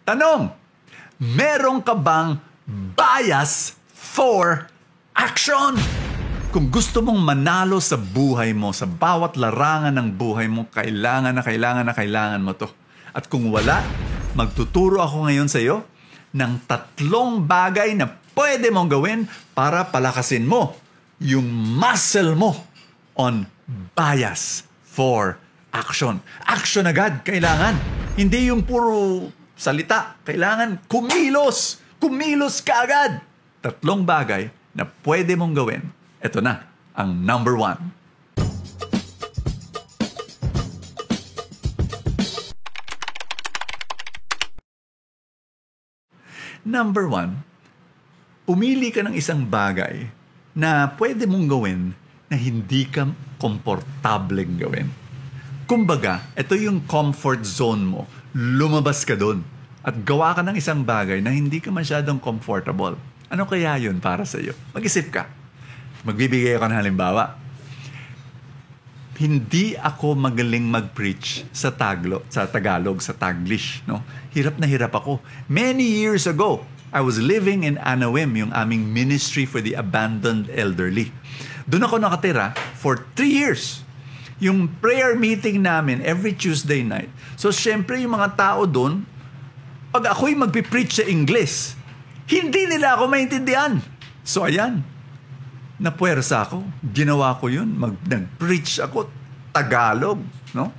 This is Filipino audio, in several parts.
Tanong, meron ka bang bias for action? Kung gusto mong manalo sa buhay mo, sa bawat larangan ng buhay mo, kailangan mo to. At kung wala, magtuturo ako ngayon sa iyo ng 3 bagay na pwede mong gawin para palakasin mo yung muscle mo on bias for action. Action agad, kailangan. Hindi yung puro salita. Kailangan kumilos. Kumilos ka agad. 3 bagay na pwede mong gawin. Ito na, ang number 1. Number 1, pumili ka ng isang bagay na pwede mong gawin na hindi ka komportableng gawin. Kumbaga, ito yung comfort zone mo. Lumabas ka doon at gawa ka ng isang bagay na hindi ka masyadong comfortable. Ano kaya yun para sa iyo? Mag-isip ka. Magbibigay ako ng halimbawa. Hindi ako magaling mag-preach sa Tagalog, sa Taglish. No? Hirap na hirap ako. Many years ago, I was living in Anawim, yung aming ministry for the abandoned elderly. Doon ako nakatira for 3 years. Yung prayer meeting namin every Tuesday night. So, syempre, yung mga tao doon, pag ako'y magpipreach sa English, hindi nila ako maintindihan. So, ayan. Napuwersa ako. Ginawa ko yun. Nag-preach ako. Tagalog. No?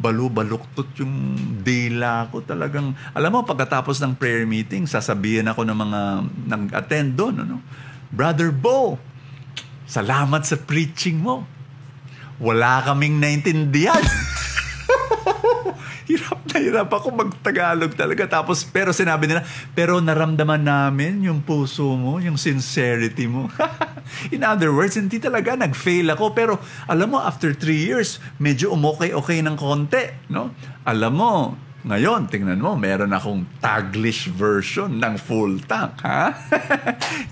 Balu-baluktot yung dila ko talagang. Alam mo, pagkatapos ng prayer meeting, sasabihin ako ng mga nag-attend doon. Ano? Brother Bo, salamat sa preaching mo. Wala kaming naintindihan. Hirap ako mag-Tagalog talaga. Tapos, pero sinabi nila, pero naramdaman namin yung puso mo, yung sincerity mo. In other words, hindi talaga nag-fail ako. Pero, alam mo, after 3 years, medyo umokay-okay ng konti. No? Alam mo, ngayon, tingnan mo, meron akong Taglish version ng full tank. Ha?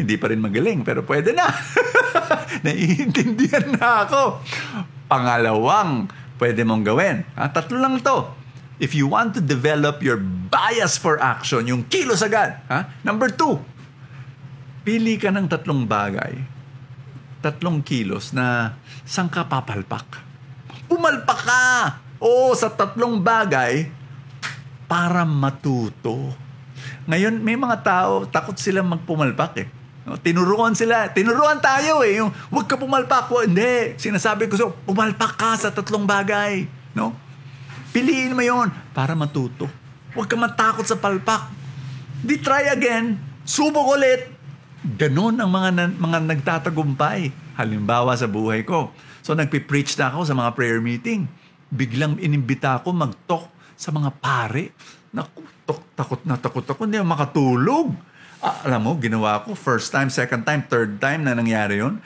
Hindi pa rin magaling, pero pwede na. Naiintindihan na ako. Pangalawang, pwede mong gawin. 3 lang to. If you want to develop your bias for action, yung kilos agad. Number 2, pili ka ng 3 bagay. 3 kilos na saan ka papalpak. Pumalpak ka! Oo, sa 3 bagay para matuto. Ngayon, may mga tao, takot silang magpumalpak eh. No, tinuruan tayo eh. Yung, huwag ka pumalpak. Hindi. Sinasabi ko so, pumalpak ka sa 3 bagay. No? Piliin mo yon para matuto. Huwag ka matakot sa palpak. Di try again. Subok ulit. Ganon ang mga nagtatagumpay. Halimbawa sa buhay ko. So nagpipreach na ako sa mga prayer meeting. Biglang inimbita ako mag-talk sa mga pare. Naku, takot ako. Hindi ako makatulog. Alam mo, ginawa ko, first time, second time, third time na nangyari yun.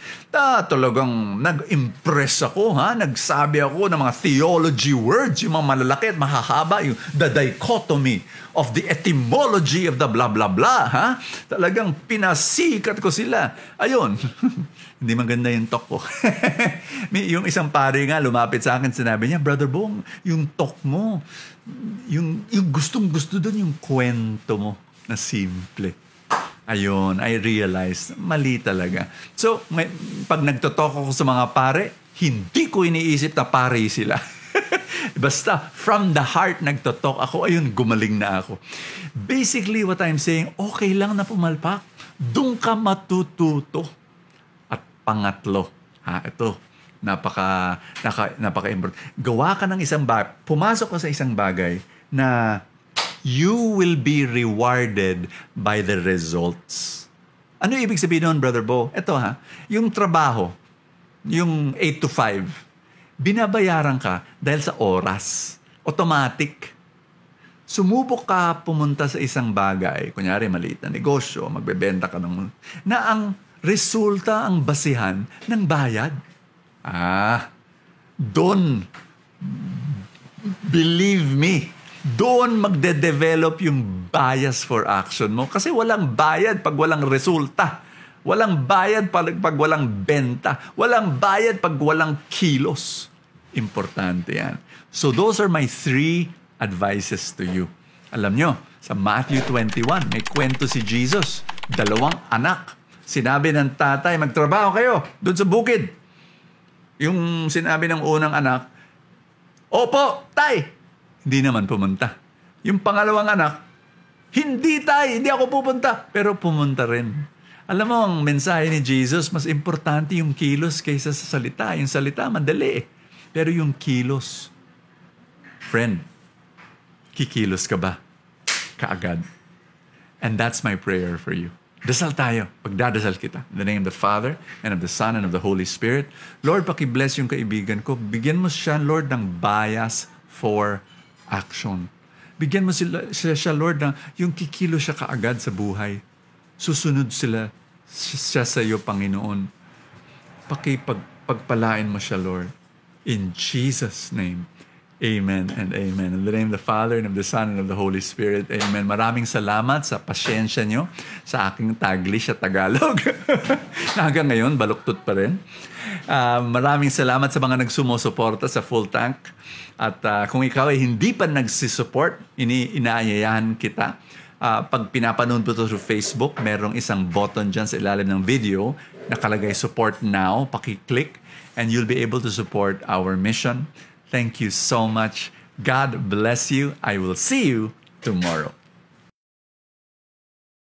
Talagang nag-impress ako, nagsabi ako ng mga theology words, yung mga malalaki at mahahaba, yung the dichotomy of the etymology of the blah blah blah. Talagang pinasikat ko sila. Ayun, hindi maganda yung talk ko. Yung isang pare nga lumapit sa akin, sinabi niya, Brother Bong, yung talk mo, yung gustong-gusto doon yung kwento mo na simple. Ayun, I realized, mali talaga. So, pag nagtotalk ako sa mga pare, hindi ko iniisip na pare sila. Basta, from the heart nagtotalk ako, ayun, gumaling na ako. Basically, what I'm saying, okay lang na pumalpak. Doon ka matututo. At pangatlo, ito, napaka-important. Gawa ka ng isang bagay, pumasok ka sa isang bagay na you will be rewarded by the results. Ano ibig sabihin nun, Brother Bo? Ito yung trabaho, yung 8 to 5, binabayaran ka dahil sa oras. Automatic. Sumubok ka pumunta sa isang bagay, kunyari maliit na negosyo, magbebenta ka na ang resulta ang basihan ng bayad. Doon, believe me, doon magde-develop yung bias for action mo. Kasi walang bayad pag walang resulta. Walang bayad pag walang benta. Walang bayad pag walang kilos. Importante yan. So those are my 3 advices to you. Alam nyo, sa Matthew 21, may kwento si Jesus. 2 anak. Sinabi ng tatay, magtrabaho kayo doon sa bukid. Yung sinabi ng unang anak, opo, tay. Hindi naman pumunta. Yung pangalawang anak, hindi tay, hindi ako pupunta. Pero pumunta rin. Alam mo, ang mensahe ni Jesus, mas importante yung kilos kaysa sa salita. Yung salita, madali. Pero yung kilos, friend, kikilos ka ba? Kaagad. And that's my prayer for you. Dasal tayo. Pagdadasal kita. In the name of the Father, and of the Son, and of the Holy Spirit. Lord, pakibless yung kaibigan ko. Bigyan mo siya, Lord, ng bias for action. Bigyan mo siya, Lord, ng yung kikilo siya kaagad sa buhay. Susunod siya sa iyo, Panginoon. Pagpalain mo siya, Lord. In Jesus' name. Amen and amen. In the name of the Father, and of the Son, and of the Holy Spirit. Amen. Maraming salamat sa pasyensya nyo sa aking Taglish at Tagalog. Hanggang ngayon, baluktot pa rin. Maraming salamat sa mga nagsumusuporta sa Full Tank. At kung ikaw ay hindi pa nagsisupport, inaayayahan kita. Pag pinapanood mo ito through Facebook, merong isang button dyan sa ilalim ng video, nakalagay support now, paki-click, and you'll be able to support our mission. Thank you so much. God bless you. I will see you tomorrow.